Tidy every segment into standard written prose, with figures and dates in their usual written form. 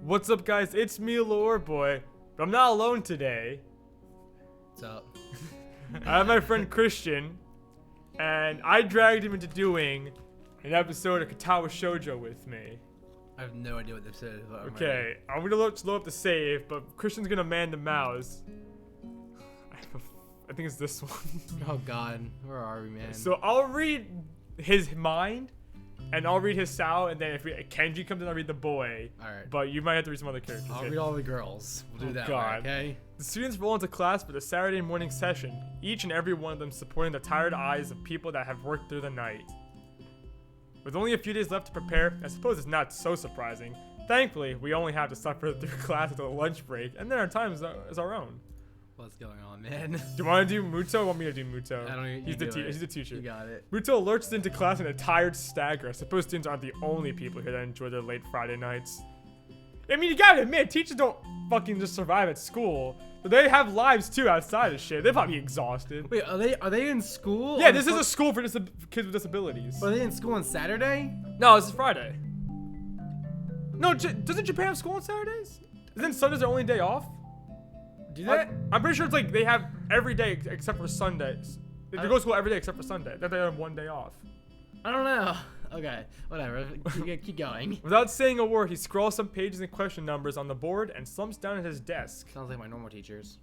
What's up, guys? It's me, Lore Boy, but I'm not alone today. What's up? I have my friend Christian, and I dragged him into doing an episode of Katawa Shoujo with me. I have no idea what this is. Okay, I'm gonna load up the save, but Christian's gonna man the mouse. I think it's this one. Oh God, where are we, man? So I'll read his mind, and I'll read his Sao, and then if Kenji comes in, I'll read the boy. Alright. But you might have to read some other characters. I'll read all the girls. We'll do that God. way, okay? The students roll into class for the Saturday morning session, each and every one of them supporting the tired eyes of people that have worked through the night. With only a few days left to prepare, I suppose it's not so surprising. Thankfully, we only have to suffer through class until the lunch break, and then our time is our own. What's going on, man? Do you want to do Mutou or want me to do Mutou? I don't even. He's the teacher. You got it. Mutou lurches into class in a tired stagger. I suppose students aren't the only people here that enjoy their late Friday nights. I mean, you gotta admit, teachers don't fucking just survive at school. But they have lives too outside of shit. They're probably exhausted. Wait, are they in school? Yeah, this is a school for kids with disabilities. Are they in school on Saturday? No, this is Friday. No, doesn't Japan have school on Saturdays? Isn't Sundays their only day off? Do they? I'm pretty sure it's like they have every day except for Sundays. They go to school every day except for Sunday. Then they have one day off. I don't know. Okay, whatever. Keep going. Without saying a word, he scrawls some pages and question numbers on the board and slumps down at his desk. Sounds like my normal teachers.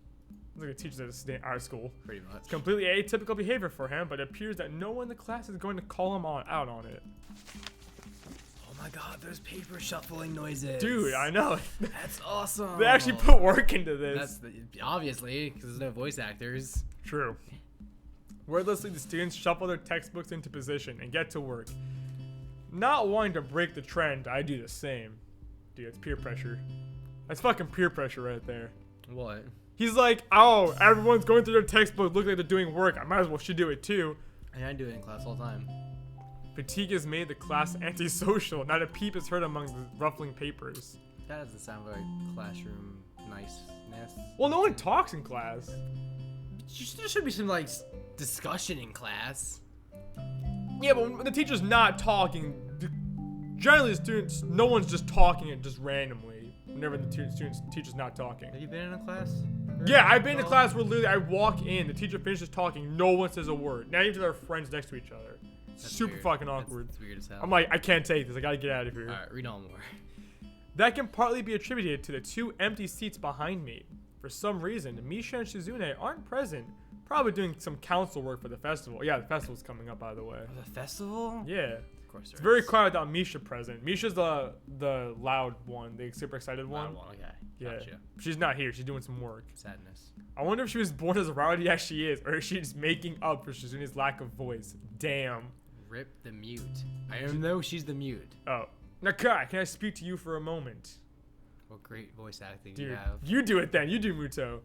Like a teacher at our school. Pretty much. It's completely atypical behavior for him, but it appears that no one in the class is going to call him out on it. Oh my God, those paper shuffling noises. Dude, I know. That's awesome. They actually put work into this. Obviously, because there's no voice actors. True. Wordlessly, the students shuffle their textbooks into position and get to work. Not wanting to break the trend, I do the same. Dude, it's peer pressure. That's fucking peer pressure right there. What? He's like, oh, everyone's going through their textbook, looking like they're doing work. I might as well should do it too. Yeah, I do it in class all the time. Fatigue has made the class antisocial. Not a peep is heard among the ruffling papers. That doesn't sound very classroom niceness. Well, no one talks in class. There should be some like discussion in class. Yeah, but when the teacher's not talking, generally the students, no one's just talking it just randomly. Whenever the teacher's not talking. Have you been in a class? Yeah, I've been in a class where literally I walk in, the teacher finishes talking, no one says a word. Not even to their friends next to each other. That's Super weird. fucking awkward. That's weird as hell. I'm like, I can't take this. I gotta get out of here. Alright, read on more. That can partly be attributed to the two empty seats behind me. For some reason, Misha and Shizune aren't present. Probably doing some council work for the festival. Yeah, the festival's coming up, by the way. The festival? Yeah. Of course there It's very is. quiet without Misha present. Misha's the loud one, the super excited one. Okay. Yeah. Gotcha. She's not here. She's doing some work. Sadness. I wonder if she was born as rowdy as she is, or if she's making up for Shizune's lack of voice. Damn. Rip the mute. I know she's the mute. Oh. Nakai, can I speak to you for a moment? What great voice acting Dude, you have. you do it then. You do Mutou.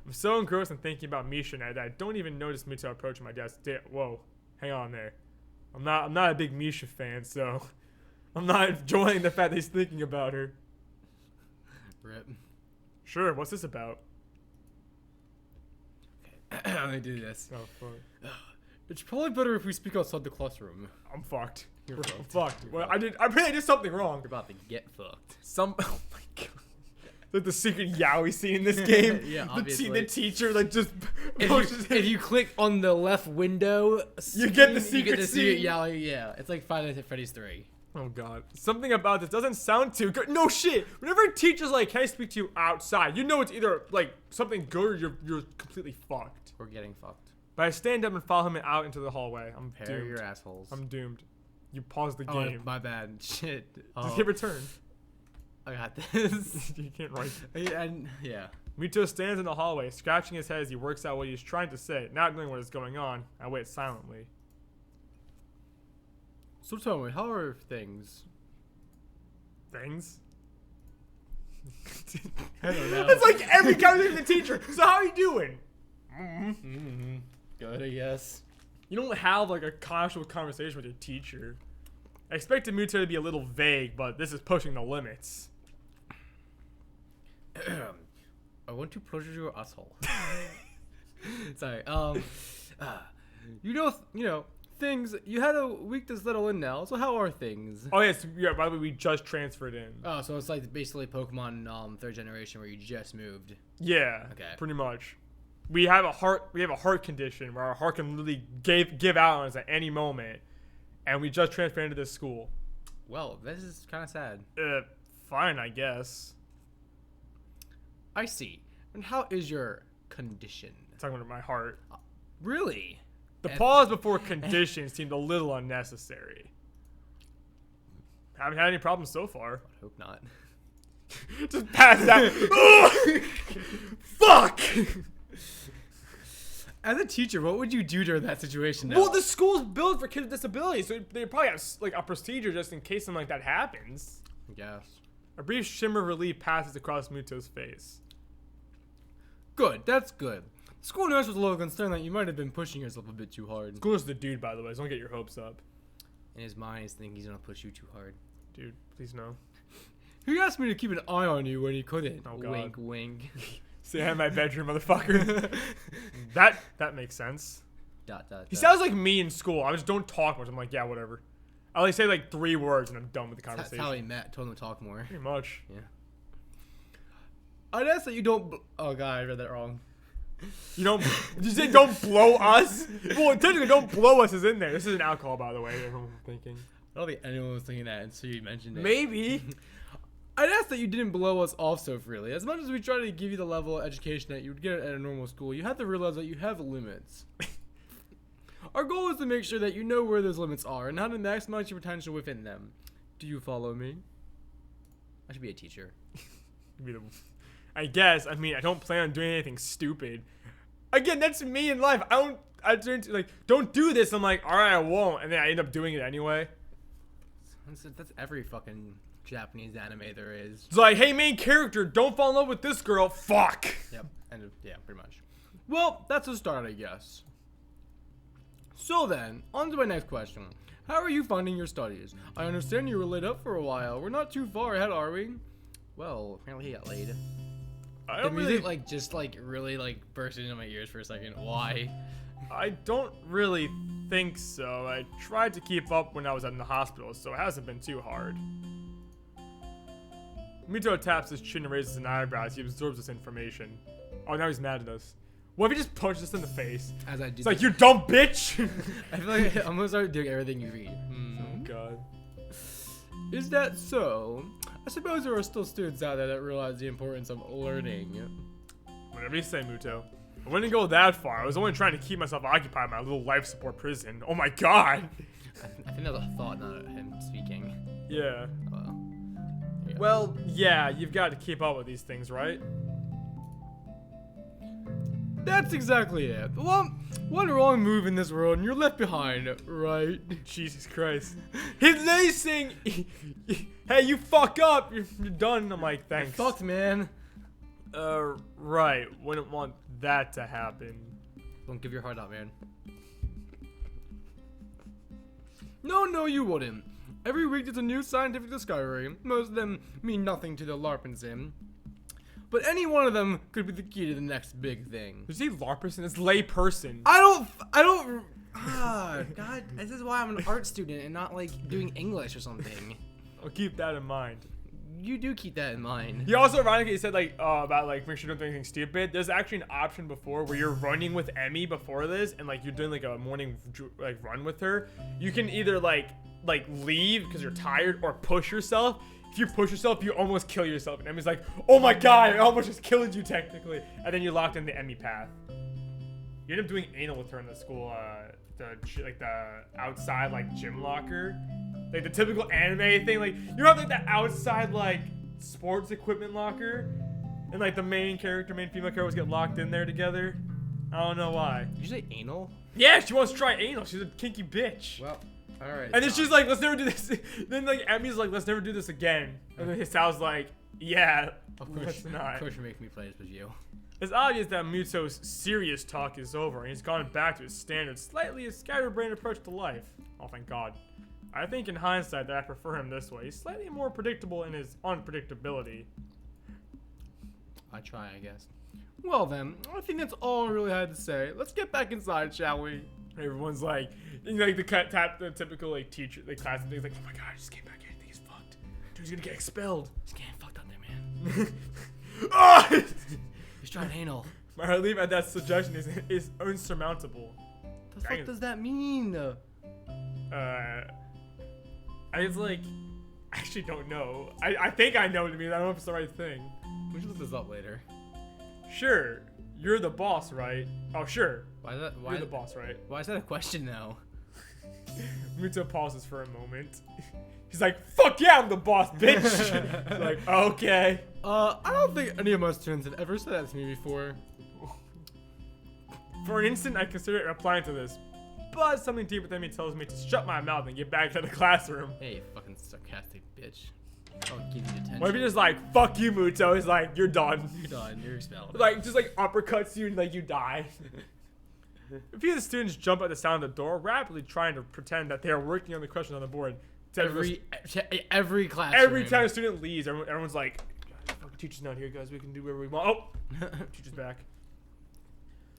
I'm so engrossed in thinking about Misha now that I don't even notice Mutou approaching my desk. Whoa. Hang on there. I'm not a big Misha fan, so I'm not enjoying the fact that he's thinking about her. Rip. Sure, what's this about? Okay. Let me do this. Oh, fuck. It's probably better if we speak outside the classroom. I'm fucked. You're I'm fucked. fucked. Well, I really did something wrong. You're about to get fucked. Oh my god. Like the secret yaoi scene in this game. Yeah, the obviously. teacher like just If you click on the left window, You get the scene, secret scene. Yeah, it's like Five Nights at Freddy's 3. Oh god. Something about this doesn't sound too good. No shit. Whenever a teacher's like, can I speak to you outside? You know it's either like something good or you're completely fucked. We're getting fucked. But I stand up and follow him out into the hallway. I'm Pair doomed. your assholes. I'm doomed. You pause the Oh, game. my bad. Shit. Just hit return. I got this. You can't write. Yeah. Mutou stands in the hallway, scratching his head as he works out what he's trying to say, not knowing what is going on. I wait silently. So tell me, how are things? Things? I don't know. It's like every conversation with the teacher. So how are you doing? Good, I guess. You don't have like a casual conversation with your teacher. I expected Mutou to be a little vague, but this is pushing the limits. I want to pleasure your asshole. Sorry. You know, things, you had a week that's little in now, so how are things? Oh yes, yeah. By the way, we just transferred in. Oh, so it's like basically Pokemon third generation where you just moved. Yeah. Okay. Pretty much. We have a heart condition where our heart can literally give out on us at any moment, and we just transferred into this school. Well, this is kind of sad. Fine, I guess. I see. And how is your condition? Talking about my heart. Really? The pause before condition seemed a little unnecessary. Haven't had any problems so far. I hope not. Just pass that. Fuck! As a teacher, what would you do during that situation? Well, the school's built for kids with disabilities, so they probably have like a procedure just in case something like that happens. I guess. A brief shimmer of relief passes across Mutou's face. Good, that's good. The school nurse was a little concerned that you might have been pushing yourself a bit too hard. School is the dude, by the way, so don't get your hopes up. In his mind, he's thinking he's gonna push you too hard. Dude, please no. He asked me to keep an eye on you when he couldn't. Oh, God. Wink, wink. Say hi in my bedroom, motherfucker. that makes sense. Dot. He sounds like me in school. I just don't talk much. I'm like, yeah, whatever. I only say like 3 words and I'm done with the conversation. That's how he met. Told him to talk more. Pretty much. Yeah. I'd ask that you don't. Oh God, I read that wrong. You don't. Did you say don't blow us? Well, technically, don't blow us is in there. This is an alcohol, by the way. Everyone's thinking. I don't think anyone was thinking that until you mentioned it. Maybe. I'd ask that you didn't blow us off so freely. As much as we try to give you the level of education that you would get at a normal school, you have to realize that you have limits. Our goal is to make sure that you know where those limits are and how to maximize your potential within them. Do you follow me? I should be a teacher. I guess. I mean, I don't plan on doing anything stupid. Again, that's me in life. I turn to like, don't do this. I'm like, all right, I won't, and then I end up doing it anyway. That's every fucking Japanese anime there is. It's like, hey, main character, don't fall in love with this girl. Fuck. Yep. Yeah, pretty much. Well, that's a start, I guess. So then, on to my next question. How are you finding your studies? I understand you were laid up for a while. We're not too far ahead, are we? Well, apparently he got laid. I The don't music really, really burst into my ears for a second. Why? I don't really think so. I tried to keep up when I was in the hospital, so it hasn't been too hard. Mutou taps his chin and raises an eyebrow as he absorbs this information. Oh, now he's mad at us. What if he just punched us in the face? As I do. It's like, you dumb bitch! I feel like I'm gonna start doing everything you read. Oh, God. Is that so? I suppose there are still students out there that realize the importance of learning. Whatever you say, Mutou. I wouldn't go that far. I was only trying to keep myself occupied in my little life support prison. Oh my God! I think that was a thought, not him speaking. Yeah. Yeah. Well, yeah, you've got to keep up with these things, right? That's exactly it. One wrong move in this world and you're left behind, right? Jesus Christ. He's lacing! Hey, you fuck up! You're done. I'm like, thanks. Fucked, man. Right. Wouldn't want that to happen. Don't give your heart out, man. No, you wouldn't. Every week there's a new scientific discovery. Most of them mean nothing to the LARPers in. But any one of them could be the key to the next big thing. Did you say LARPerson? It's lay person. I don't. God, this is why I'm an art student and not like doing English or something. I'll keep that in mind. You do keep that in mind. He also ironically said like about like make sure you don't do anything stupid. There's actually an option before where you're running with Emmy before this, and like you're doing like a morning like run with her. You can either like leave because you're tired or push yourself. If you push yourself, you almost kill yourself. And Emmy's like, oh my God, I almost just killed you technically. And then you're locked in the Emmy path. You end up doing anal with her in the school, the outside like gym locker. Like the typical anime thing. Like you have like the outside like sports equipment locker. And like the main female character always get locked in there together. I don't know why. Did you say anal? Yeah, she wants to try anal. She's a kinky bitch. Well. Alright. And then she's like, let's never do this. Then like Emmy's like, let's never do this again. And then Sal's like, yeah, let's not. Of course you're making me play this with you. It's obvious that Mutou's serious talk is over, and he's gone back to his standard, slightly scatterbrained approach to life. Oh, thank God. I think in hindsight that I prefer him this way. He's slightly more predictable in his unpredictability. I try, I guess. Well then, I think that's all I really had to say. Let's get back inside, shall we? Everyone's like, the typical like teacher, like class things like, oh my god, I just came back in. I think he's fucked. Dude's gonna get expelled. He's getting fucked up there, man. Oh! He's trying anal. My relief at that suggestion is insurmountable. The fuck does that mean? I was like, I actually don't know. I think I know what it means. I don't know if it's the right thing. We should look this up later. Sure, you're the boss, right? Oh, sure. Why is that? You're the boss, right? Why is that a question though? Mutou pauses for a moment. He's like, fuck yeah, I'm the boss, bitch! He's like, okay. I don't think any of my students have ever said that to me before. For an instant, I considered replying to this, but something deep within me tells me to shut my mouth and get back to the classroom. Hey, fucking sarcastic bitch. I'll give you attention. What if you're just like, fuck you, Mutou? He's like, you're done. You're done. You're expelled. Like, just like uppercuts you and like you die. A few of the students jump at the sound of the door, rapidly trying to pretend that they are working on the questions on the board. Every classroom. Every time a student leaves, everyone's like, fucking teacher's not here, guys. We can do whatever we want. Oh, teacher's back.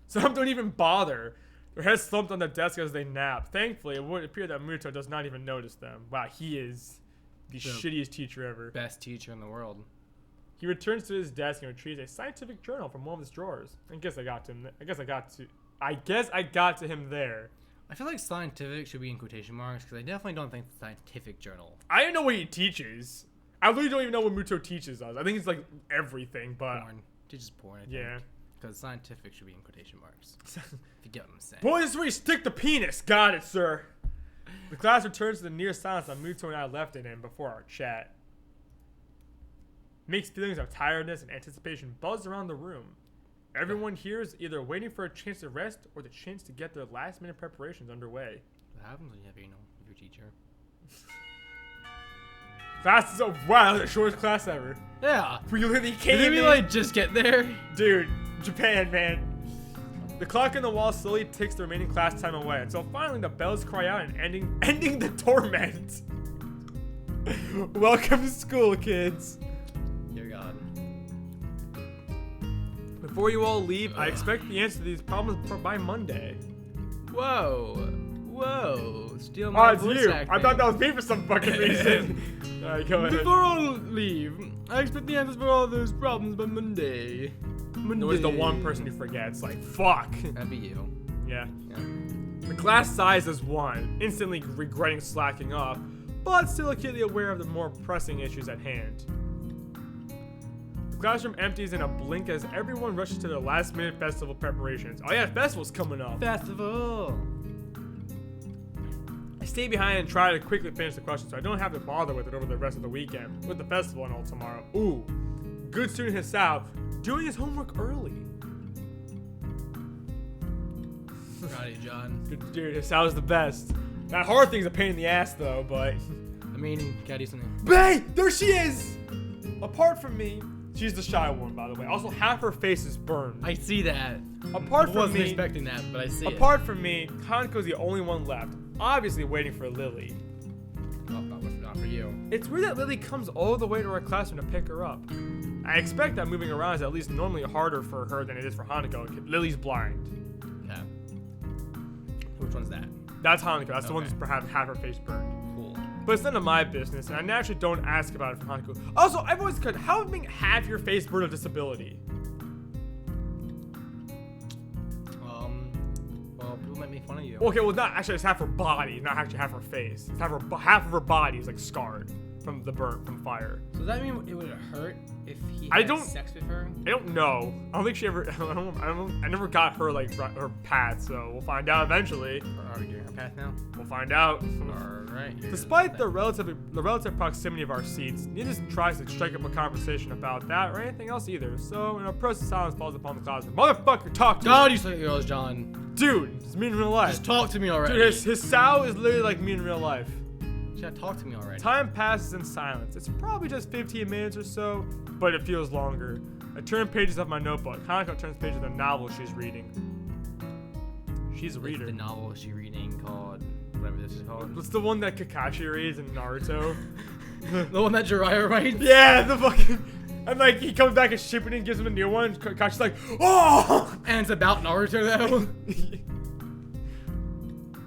Some don't even bother. Their heads slumped on the desk as they nap. Thankfully, it would appear that Mutou does not even notice them. Wow, he is the shittiest teacher ever. Best teacher in the world. He returns to his desk and retrieves a scientific journal from one of his drawers. I guess I got to him there. I feel like scientific should be in quotation marks because I definitely don't think it's a scientific journal. I don't know what he teaches. I literally don't even know what Mutou teaches us. I think it's like everything, but Porn. Teaches porn, I think. yeah. Because scientific should be in quotation marks. If you get what I'm saying. Boy, this is where you stick the penis. Got it, sir. The class returns to the near silence that Mutou and I left it in before our chat. Mixed feelings of tiredness and anticipation buzz around the room. Everyone here is either waiting for a chance to rest or the chance to get their last-minute preparations underway. What happens when you have anal with your teacher? Class is over. Wow, that was the shortest class ever. Yeah. We literally came Did we in. like just get there? Dude, Japan, man. The clock in the wall slowly ticks the remaining class time away until finally the bells cry out and ending the torment. Welcome to school, kids. Dear God. Before you all leave, I expect the answer to these problems by Monday. Whoa. Whoa. Steal Oh, my it's voice you. acting. I thought that was me for some fucking reason. Alright, go ahead. Before I leave, I expect the answers for all those problems by Monday. There was the one person who forgets. Like, fuck. That'd be you. Yeah. Yeah. The class size is one, instantly regretting slacking off, but still acutely aware of the more pressing issues at hand. The classroom empties in a blink as everyone rushes to their last-minute festival preparations. Oh yeah, festival's coming up. Festival. I stay behind and try to quickly finish the question so I don't have to bother with it over the rest of the weekend, with the festival and all tomorrow. Ooh, good student Hisao, doing his homework early. Proud of you, John. Good dude, Hisao's the best. That hard thing's a pain in the ass though, but... I mean, gotta do something. Bae! There she is! Apart from me, she's the shy one, by the way. Also, half her face is burned. I see that. Apart I from wasn't me, expecting that, but I see it. apart from me, Hanko's the only one left, obviously waiting for Lily. Oh, not for you. It's weird that Lily comes all the way to our classroom to pick her up. I expect that moving around is at least normally harder for her than it is for Hanako. Lily's blind. Okay. Which one's that? That's Hanako. That's the one Okay. who's perhaps half her face burned. Cool. But it's none of my business, and I naturally don't ask about it from Hanako. Also, I've always cut. How being half your face burned a disability? Well, people might make fun of you. Okay, well, not actually. It's half her body, not actually half her face. It's half of her body is like scarred from the burn from fire. So does that mean it would hurt if he I had don't- sex with her? I don't know. I don't think she ever. I never got her like her path, so we'll find out eventually. Or are we doing her path now? We'll find out. Alright. Despite the relative proximity of our seats, neither tries to strike up a conversation about that or anything else either. So an oppressive silence falls upon the classroom. Motherfucker, talk to God, me. you say girls, John. Dude, it's me in real life. Just talk to me already. Dude, his Sao is literally like me in real life. You gotta talk to me already. Time passes in silence. It's probably just 15 minutes or so, but it feels longer. I turn pages of my notebook. Hanako turns pages of the novel she's reading. She's a It's reader. the novel she's reading called whatever this is called. What's the one that Kakashi reads in Naruto? The one that Jiraiya writes? Yeah, the fucking... And like he comes back and Shippuden gives him a new one. Kakashi's like, oh! And it's about Naruto though.